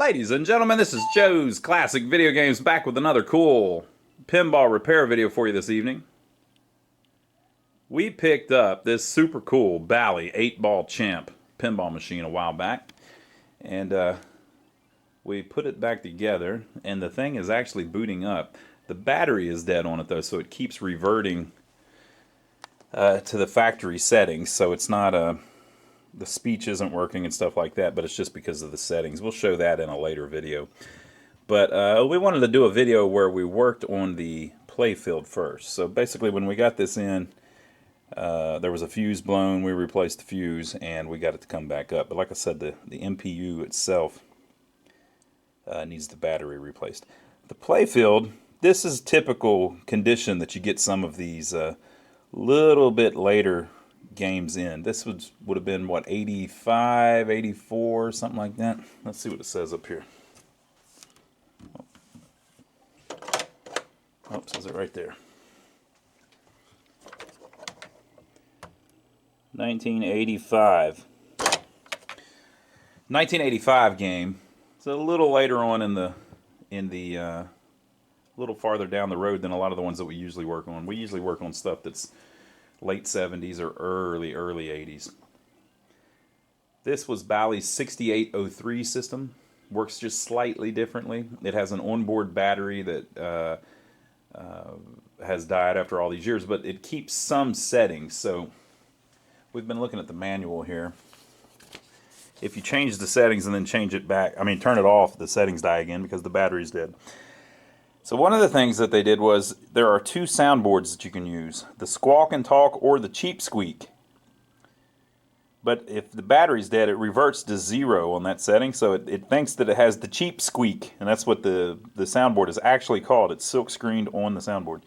Ladies and gentlemen, this is Joe's Classic Video Games back with another cool pinball repair video for you this evening. We picked up this super cool Bally 8-ball champ pinball machine a while back, and we put it back together, and the thing is actually booting up. The battery is dead on it though, so it keeps reverting to the factory settings, so it's not the speech isn't working and stuff like that, but it's just because of the settings. We'll show that in a later video. But we wanted to do a video where we worked on the Playfield first. So basically when we got this in, there was a fuse blown, we replaced the fuse, and we got it to come back up. But like I said, the MPU itself needs the battery replaced. The Playfield, this is typical condition that you get some of these little bit later games in. This would have been what, 85, 84, something like that. Let's see what it says up here. Oh, it says it right there. 1985. 1985 game. It's a little later on in the a little farther down the road than a lot of the ones that we usually work on. We usually work on stuff that's late 70s or early 80s. This was Bally's 6803 system. Works just slightly differently. It has an onboard battery that has died after all these years, but it keeps some settings. So we've been looking at the manual here. If you change the settings and then change it back, I mean turn it off, the settings die again because the battery's dead. So one of the things that they did was there are two soundboards that you can use, the squawk and talk or the cheap squeak. But if the battery's dead, it reverts to 0 on that setting, so it thinks that it has the cheap squeak, and that's what the soundboard is actually called. It's silk screened on the soundboard.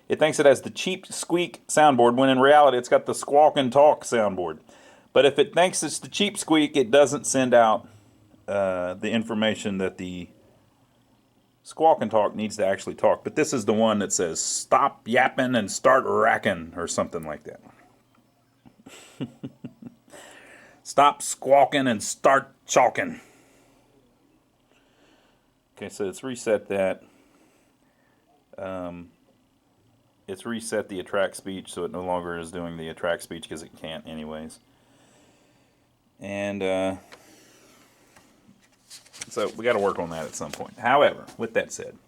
It thinks it has the cheap squeak soundboard, when in reality it's got the squawk and talk soundboard. But if it thinks it's the cheap squeak, it doesn't send out the information that the squawk and talk needs to actually talk. But this is the one that says stop yapping and start racking or something like that. Stop squawking and start chalking. Okay, so it's reset that. It's reset the attract speech, so it no longer is doing the attract speech because it can't anyways. And so we got to work on that at some point. However, with that said,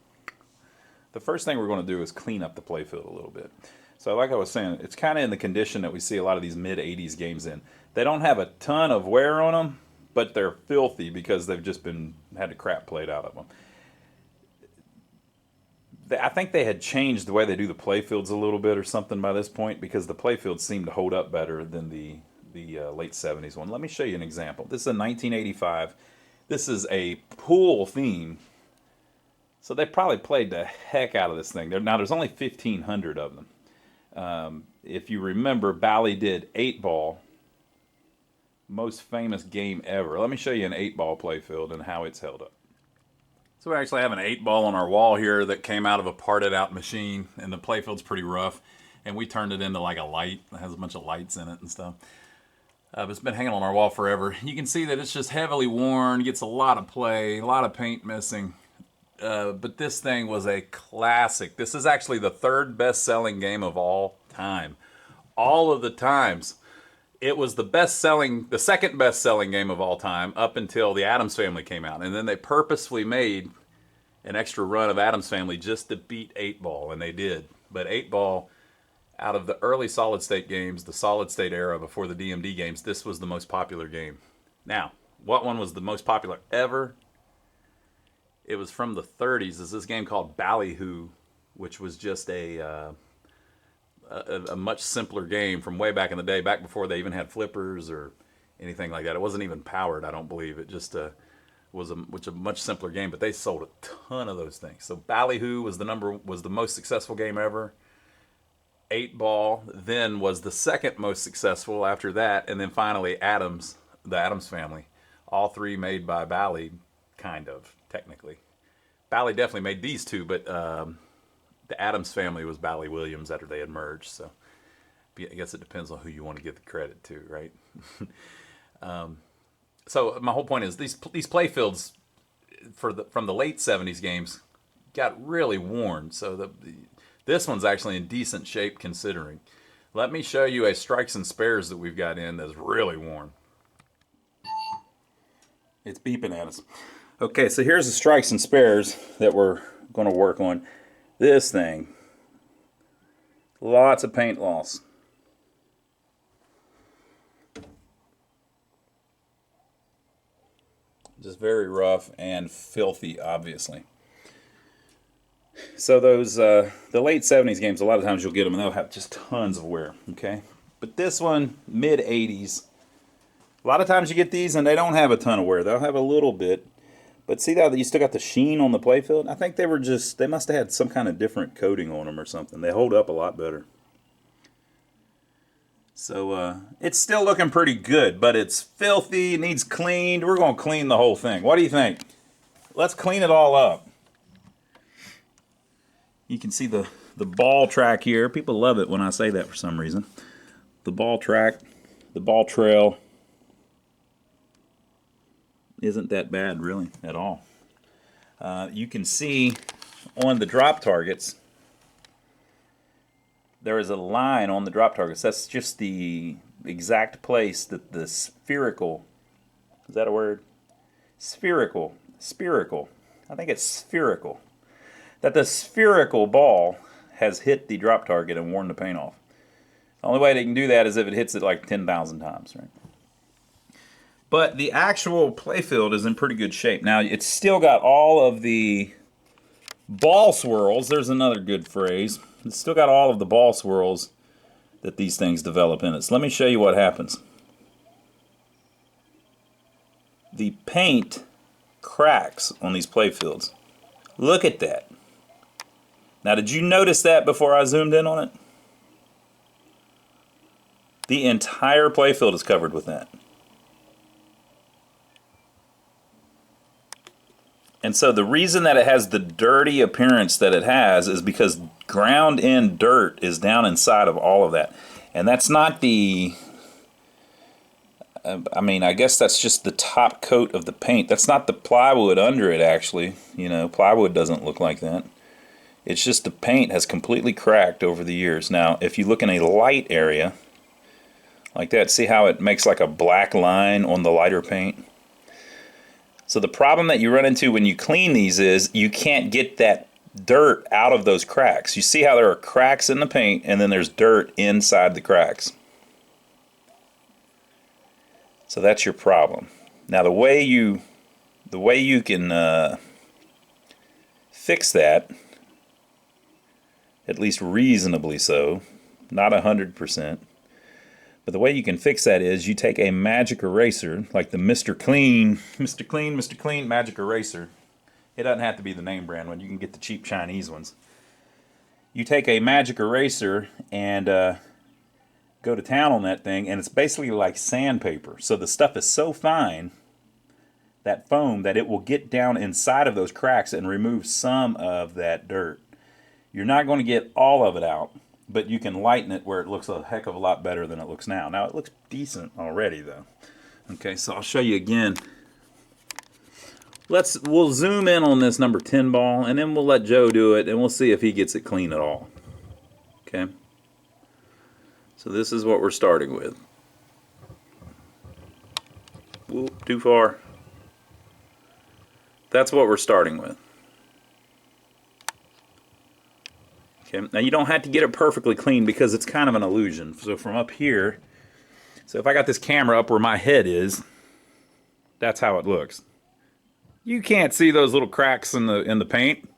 the first thing we're going to do is clean up the playfield a little bit. So like I was saying, it's kind of in the condition that we see a lot of these mid-80s games in. They don't have a ton of wear on them, but they're filthy because they've just had the crap played out of them. I think they had changed the way they do the playfields a little bit or something by this point, because the playfields seem to hold up better than the late 70s one. Let me show you an example. This is a 1985. This is a pool theme. So they probably played the heck out of this thing. Now there's only 1,500 of them. If you remember, Bally did 8-ball. Most famous game ever. Let me show you an 8-ball playfield and how it's held up. So we actually have an 8-ball on our wall here that came out of a parted out machine, and the playfield's pretty rough, and we turned it into like a light. It has a bunch of lights in it and stuff. But it's been hanging on our wall forever. You can see that it's just heavily worn, gets a lot of play, a lot of paint missing. But this thing was a classic. This is actually the third best-selling game of all time. All of the times. It was the second best-selling game of all time up until the Addams Family came out. And then they purposefully made an extra run of Addams Family just to beat 8-ball, and they did. But 8-ball, out of the early solid-state games, the solid-state era before the DMD games, this was the most popular game. Now, what one was the most popular ever? It was from the 30s. It's this game called Ballyhoo, which was just a much simpler game from way back in the day, back before they even had flippers or anything like that. It wasn't even powered, I don't believe. It just was a much simpler game, but they sold a ton of those things. So Ballyhoo was the most successful game ever. 8-ball then was the second most successful after that, and then finally the Addams Family. All three made by Bally, kind of, technically. Bally definitely made these two, but the Addams Family was Bally Williams after they had merged, so I guess it depends on who you want to give the credit to, right? So my whole point is these playfields, from the late 70s games got really worn. So this one's actually in decent shape considering. Let me show you a strikes and spares that we've got in that's really worn. It's beeping at us. Okay, so here's the strikes and spares that we're going to work on. This thing, lots of paint loss. Just very rough and filthy, obviously. So those the late 70s games, a lot of times you'll get them and they'll have just tons of wear, okay? But this one, mid 80s, a lot of times you get these and they don't have a ton of wear. They'll have a little bit. But see that you still got the sheen on the Playfield? I think they must have had some kind of different coating on them or something. They hold up a lot better. So it's still looking pretty good, but it's filthy, needs cleaned. We're going to clean the whole thing. What do you think? Let's clean it all up. You can see the ball track here. People love it when I say that for some reason. The ball track, the ball trail isn't that bad really at all. You can see on the drop targets, there is a line on the drop targets. That's just the exact place that the spherical, is that a word? Spherical. I think it's spherical. That the spherical ball has hit the drop target and worn the paint off. The only way they can do that is if it hits it like 10,000 times, right? But the actual Playfield is in pretty good shape. Now, it's still got all of the ball swirls. There's another good phrase. It's still got all of the ball swirls that these things develop in it. So let me show you what happens. The paint cracks on these Playfields. Look at that. Now, did you notice that before I zoomed in on it? The entire Playfield is covered with that. And so the reason that it has the dirty appearance that it has is because ground-in dirt is down inside of all of that. And that's not the... I mean, I guess that's just the top coat of the paint. That's not the plywood under it, actually. You know, plywood doesn't look like that. It's just the paint has completely cracked over the years. Now, if you look in a light area, like that, see how it makes like a black line on the lighter paint? So the problem that you run into when you clean these is you can't get that dirt out of those cracks. You see how there are cracks in the paint and then there's dirt inside the cracks. So that's your problem. Now the way you can fix that, at least reasonably so, not 100%, but the way you can fix that is you take a magic eraser, like the Mr. Clean magic eraser. It doesn't have to be the name brand one. You can get the cheap Chinese ones. You take a magic eraser and go to town on that thing, and it's basically like sandpaper. So the stuff is so fine, that foam, that it will get down inside of those cracks and remove some of that dirt. You're not going to get all of it out, but you can lighten it where it looks a heck of a lot better than it looks now. Now, it looks decent already, though. Okay, so I'll show you again. We'll zoom in on this number 10 ball, and then we'll let Joe do it, and we'll see if he gets it clean at all. Okay? So this is what we're starting with. Whoop, too far. That's what we're starting with. Okay, now you don't have to get it perfectly clean because it's kind of an illusion. So from up here, so if I got this camera up where my head is, that's how it looks. You can't see those little cracks in the paint,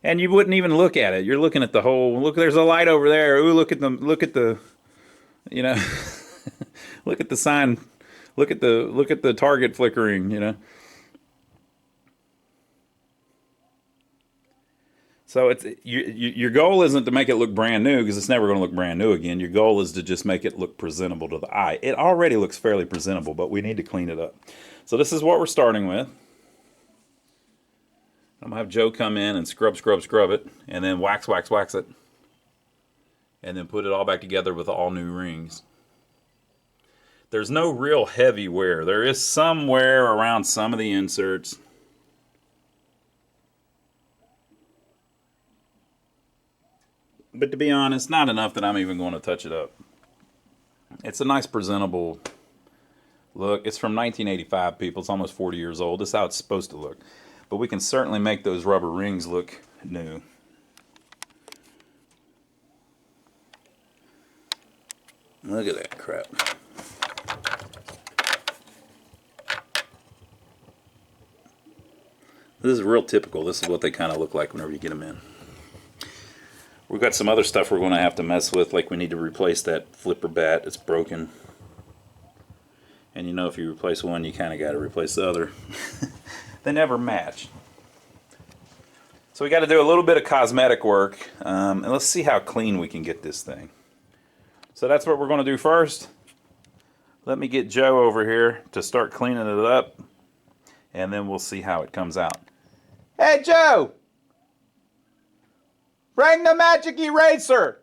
and you wouldn't even look at it. You're looking at the whole. Look, there's a light over there. Ooh, look at the, you know, look at the sign. Look at the target flickering. You know. So your goal isn't to make it look brand new, because it's never going to look brand new again. Your goal is to just make it look presentable to the eye. It already looks fairly presentable, but we need to clean it up. So this is what we're starting with. I'm going to have Joe come in and scrub it, and then wax it, and then put it all back together with all new rings. There's no real heavy wear. There is some wear around some of the inserts. But to be honest, not enough that I'm even going to touch it up. It's a nice presentable look. It's from 1985, people. It's almost 40 years old. This is how it's supposed to look. But we can certainly make those rubber rings look new. Look at that crap. This is real typical. This is what they kind of look like whenever you get them in. We've got some other stuff we're going to have to mess with, like we need to replace that flipper bat. It's broken. And you know, if you replace one, you kind of got to replace the other. They never match. So we got to do a little bit of cosmetic work, and let's see how clean we can get this thing. So that's what we're going to do first. Let me get Joe over here to start cleaning it up, and then we'll see how it comes out. Hey, Joe! Bring the magic eraser!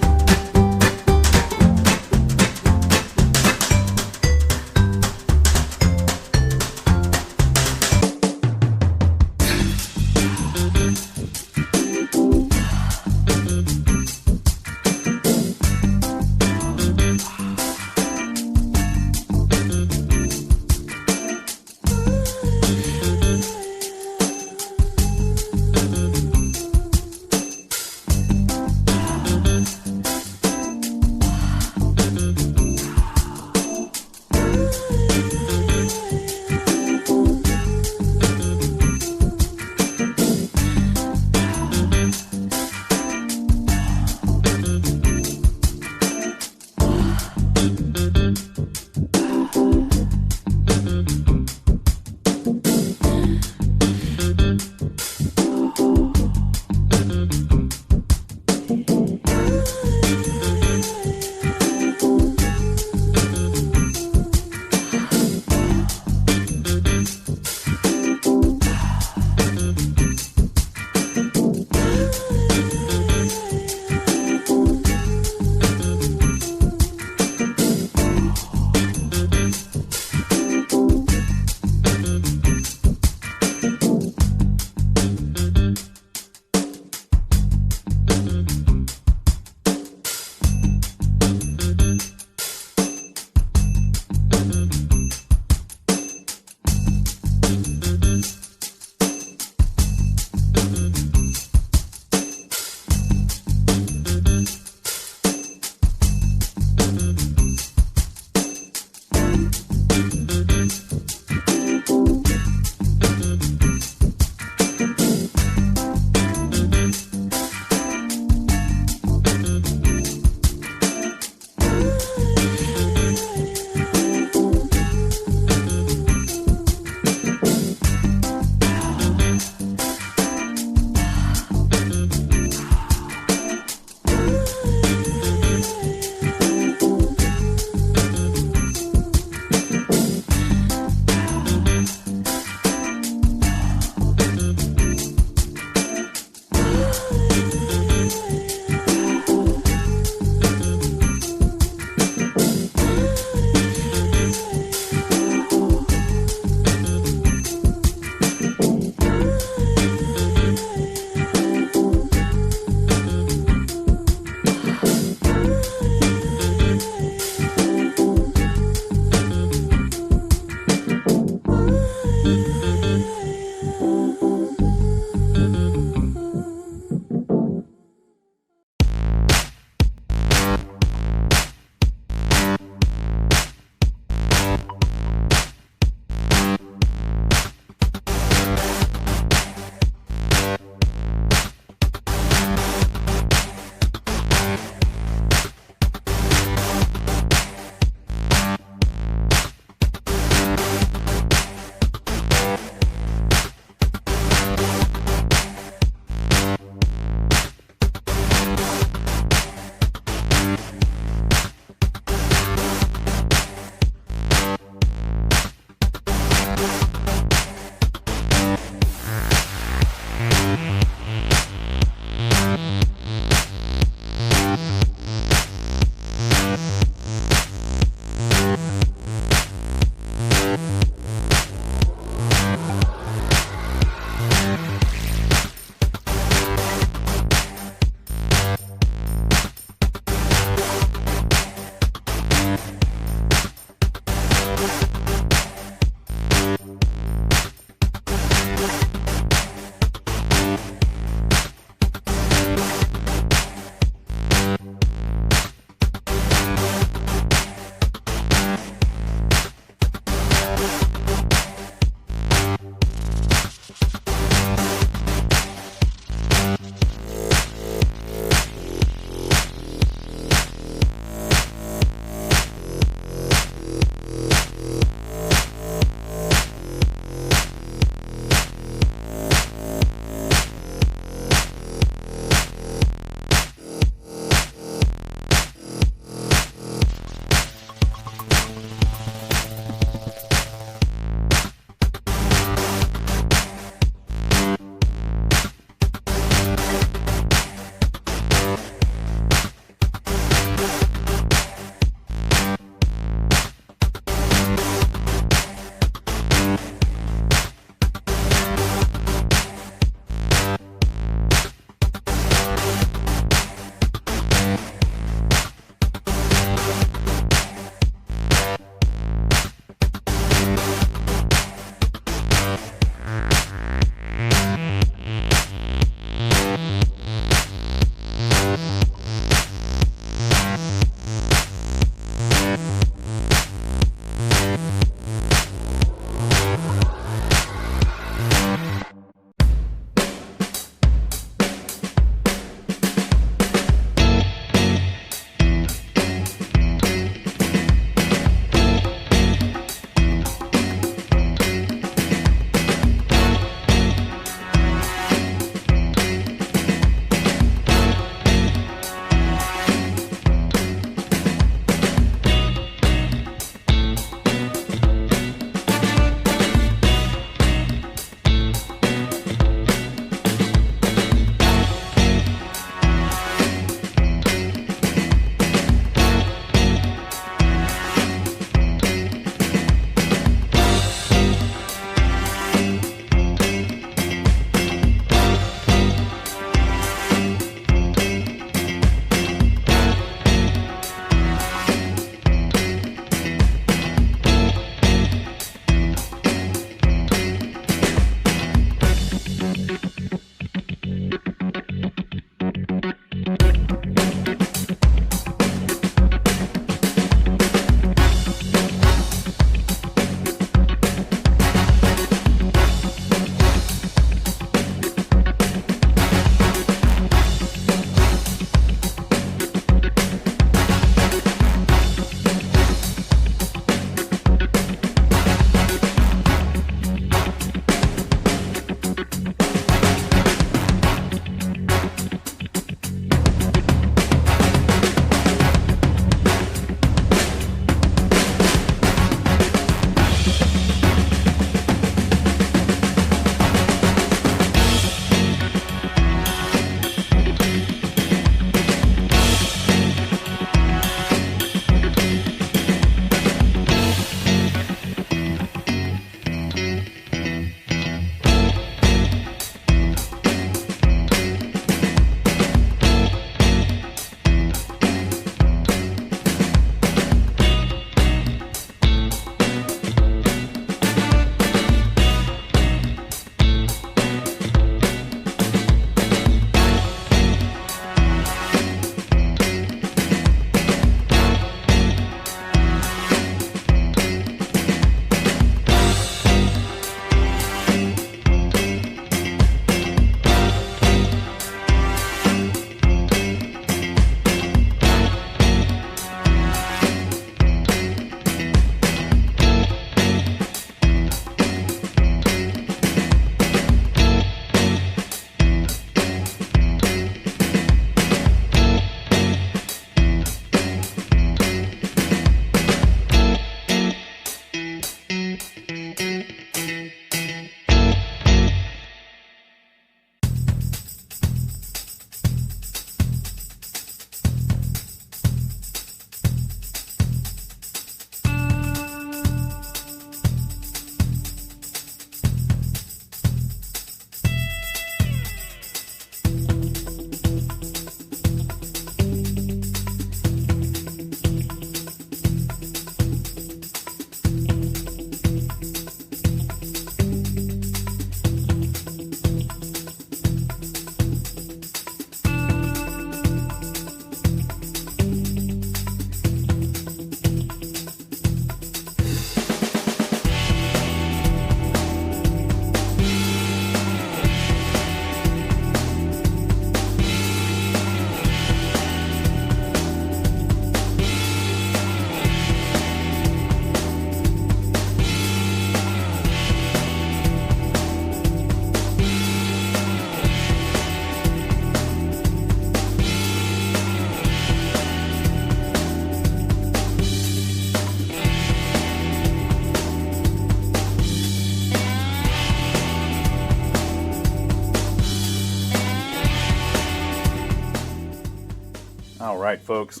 All right, folks.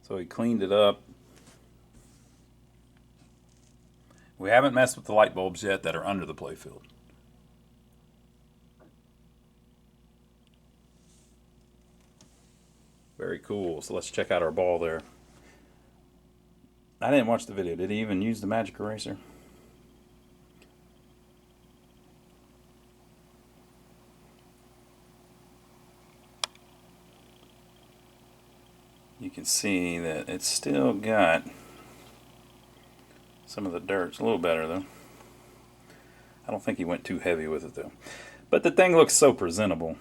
So he cleaned it up. We haven't messed with the light bulbs yet that are under the playfield. Very cool. So let's check out our ball there. I didn't watch the video. Did he even use the magic eraser? You can see that it's still got some of the dirt. It's a little better though. I don't think he went too heavy with it though. But the thing looks so presentable.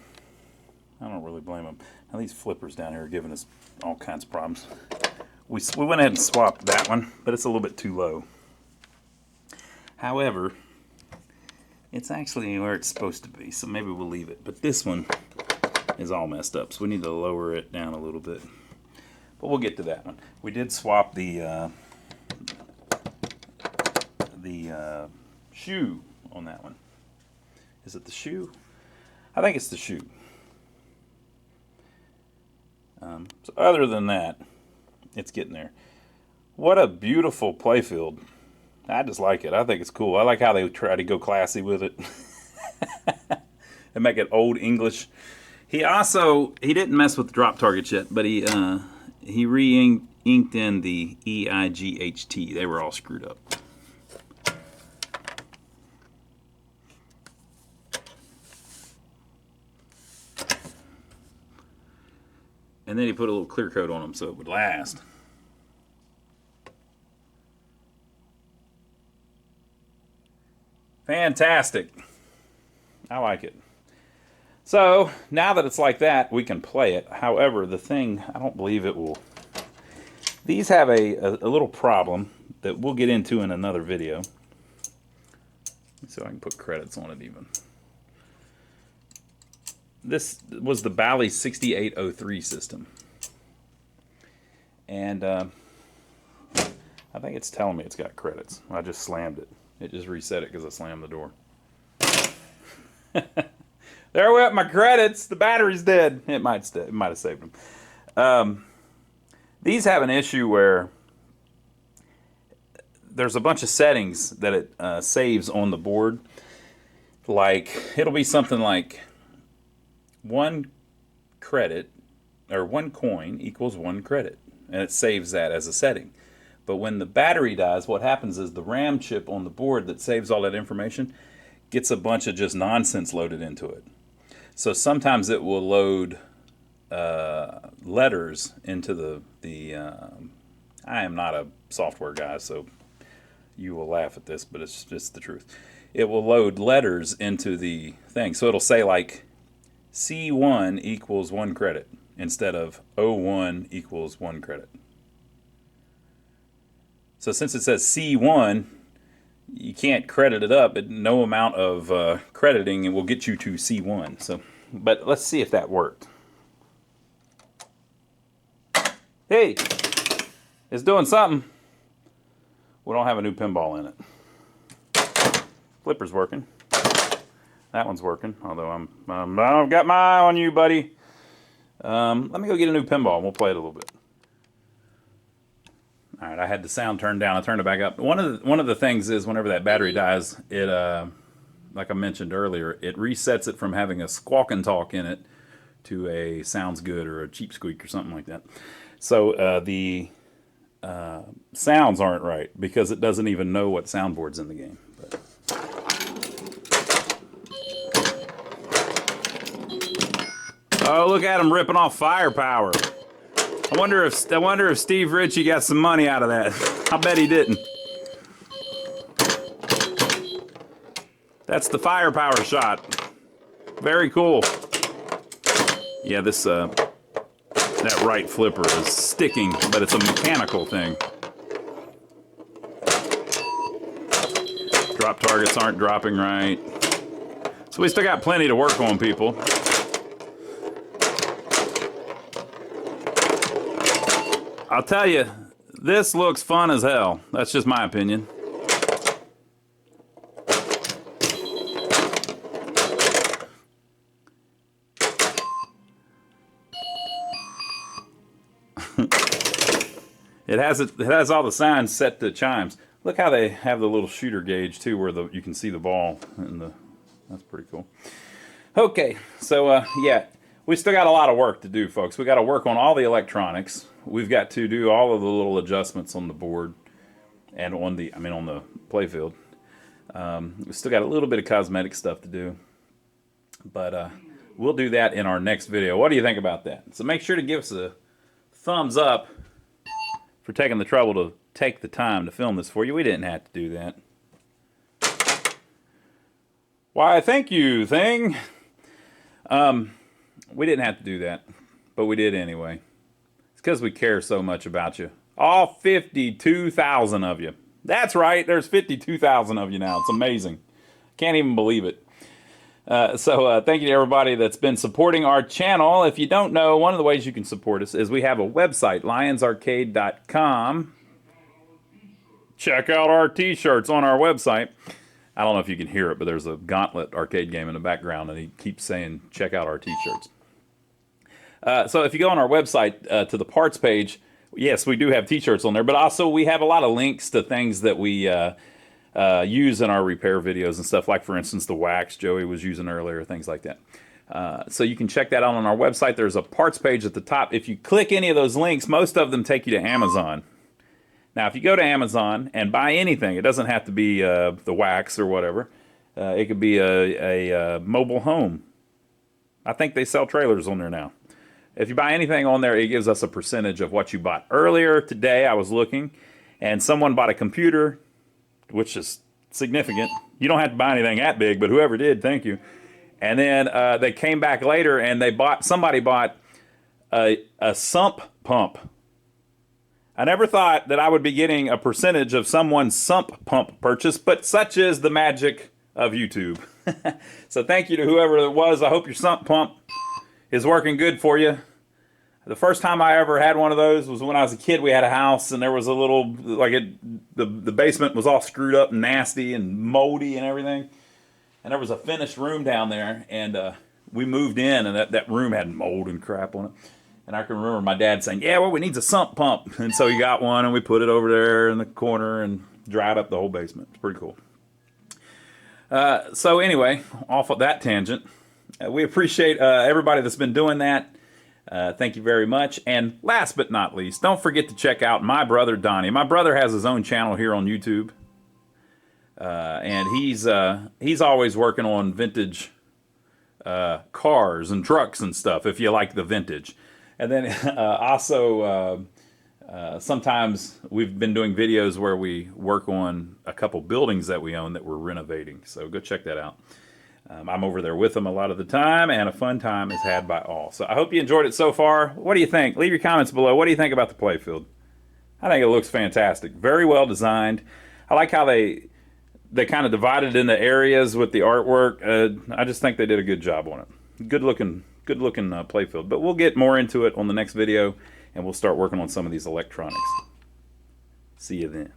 I don't really blame him. Now these flippers down here are giving us all kinds of problems. We went ahead and swapped that one, but it's a little bit too low. However, it's actually where it's supposed to be, so maybe we'll leave it. But this one is all messed up, so we need to lower it down a little bit. But we'll get to that one. We did swap the shoe on that one. Is it the shoe? I think it's the shoe. So other than that, it's getting there. What a beautiful playfield. I just like it. I think it's cool. I like how they try to go classy with it. And make it old English. He didn't mess with the drop targets yet, but he re-inked in the EIGHT. They were all screwed up. And then he put a little clear coat on them so it would last. Fantastic. I like it. So now that it's like that, we can play it. However, the thing, I don't believe it will. These have a little problem that we'll get into in another video. So I can put credits on it even. This was the Bally 6803 system. And I think it's telling me it's got credits. I just slammed it. It just reset it because I slammed the door. There went my credits. The battery's dead. It might have saved them. These have an issue where there's a bunch of settings that it saves on the board. Like, it'll be something like 1 credit, or 1 coin equals 1 credit. And it saves that as a setting. But when the battery dies, what happens is the RAM chip on the board that saves all that information gets a bunch of just nonsense loaded into it. So sometimes it will load letters into the I am not a software guy, so you will laugh at this, but it's just the truth. It will load letters into the thing. So it'll say like C1 equals 1 credit instead of O1 equals 1 credit. So since it says C1, you can't credit it up, but no amount of crediting will get you to C1. So, but let's see if that worked. Hey, it's doing something. We don't have a new pinball in it. Flipper's working. That one's working, although I've got my eye on you, buddy. Let me go get a new pinball and we'll play it a little bit. All right, I had the sound turned down. I turned it back up. One of the things is whenever that battery dies, it like I mentioned earlier, it resets it from having a squawk and talk in it to a sounds good or a cheap squeak or something like that. So the sounds aren't right because it doesn't even know what soundboard's in the game. But oh, look at him ripping off firepower. I wonder if Steve Ritchie got some money out of that. I bet he didn't. That's the firepower shot. Very cool. Yeah, this that right flipper is sticking, but it's a mechanical thing. Drop targets aren't dropping right. So we still got plenty to work on, people. I'll tell you, this looks fun as hell. That's just my opinion. It has all the signs set to chimes. Look how they have the little shooter gauge too, where you can see the ball. That's pretty cool. Okay, so yeah, we still got a lot of work to do, folks. We got to work on all the electronics. We've got to do all of the little adjustments on the board and on the playfield. We still got a little bit of cosmetic stuff to do, but we'll do that in our next video. What do you think about that? So make sure to give us a thumbs up for taking the trouble to take the time to film this for you. We didn't have to do that. Why, thank you, thing. We didn't have to do that, but we did anyway. It's because we care so much about you. All 52,000 of you. That's right, there's 52,000 of you now. It's amazing. Can't even believe it. So thank you to everybody that's been supporting our channel. If you don't know, one of the ways you can support us is we have a website, lionsarcade.com. Check out our t-shirts on our website. I don't know if you can hear it, but there's a Gauntlet arcade game in the background, and he keeps saying, check out our t-shirts. So if you go on our website to the parts page, yes, we do have t-shirts on there, but also we have a lot of links to things that we use in our repair videos and stuff, like, for instance, the wax Joey was using earlier, things like that. So you can check that out on our website. There's a parts page at the top. If you click any of those links, most of them take you to Amazon. Now, if you go to Amazon and buy anything, it doesn't have to be the wax or whatever. It could be a mobile home. I think they sell trailers on there now. If you buy anything on there, it gives us a percentage of what you bought. Earlier today, I was looking, and someone bought a computer, which is significant. You don't have to buy anything that big, but whoever did, thank you. And then they came back later, and somebody bought a sump pump. I never thought that I would be getting a percentage of someone's sump pump purchase, but such is the magic of YouTube. So thank you to whoever it was. I hope your sump pump is working good for you. The first time I ever had one of those was when I was a kid. We had a house, and there was a little, the basement was all screwed up and nasty and moldy and everything. And there was a finished room down there, and we moved in, and that room had mold and crap on it. And I can remember my dad saying, yeah, well, we need a sump pump. And so he got one, and we put it over there in the corner and dried up the whole basement. It's pretty cool. So anyway, off of that tangent, we appreciate everybody that's been doing that. Thank you very much. And last but not least, don't forget to check out my brother, Donnie. My brother has his own channel here on YouTube. And he's always working on vintage cars and trucks and stuff, if you like the vintage. And then also, sometimes we've been doing videos where we work on a couple buildings that we own that we're renovating. So go check that out. I'm over there with them a lot of the time, and a fun time is had by all. So I hope you enjoyed it so far. What do you think? Leave your comments below. What do you think about the playfield? I think it looks fantastic. Very well designed. I like how they kind of divided into areas with the artwork. I just think they did a good job on it. Good looking playfield. But we'll get more into it on the next video, and we'll start working on some of these electronics. See you then.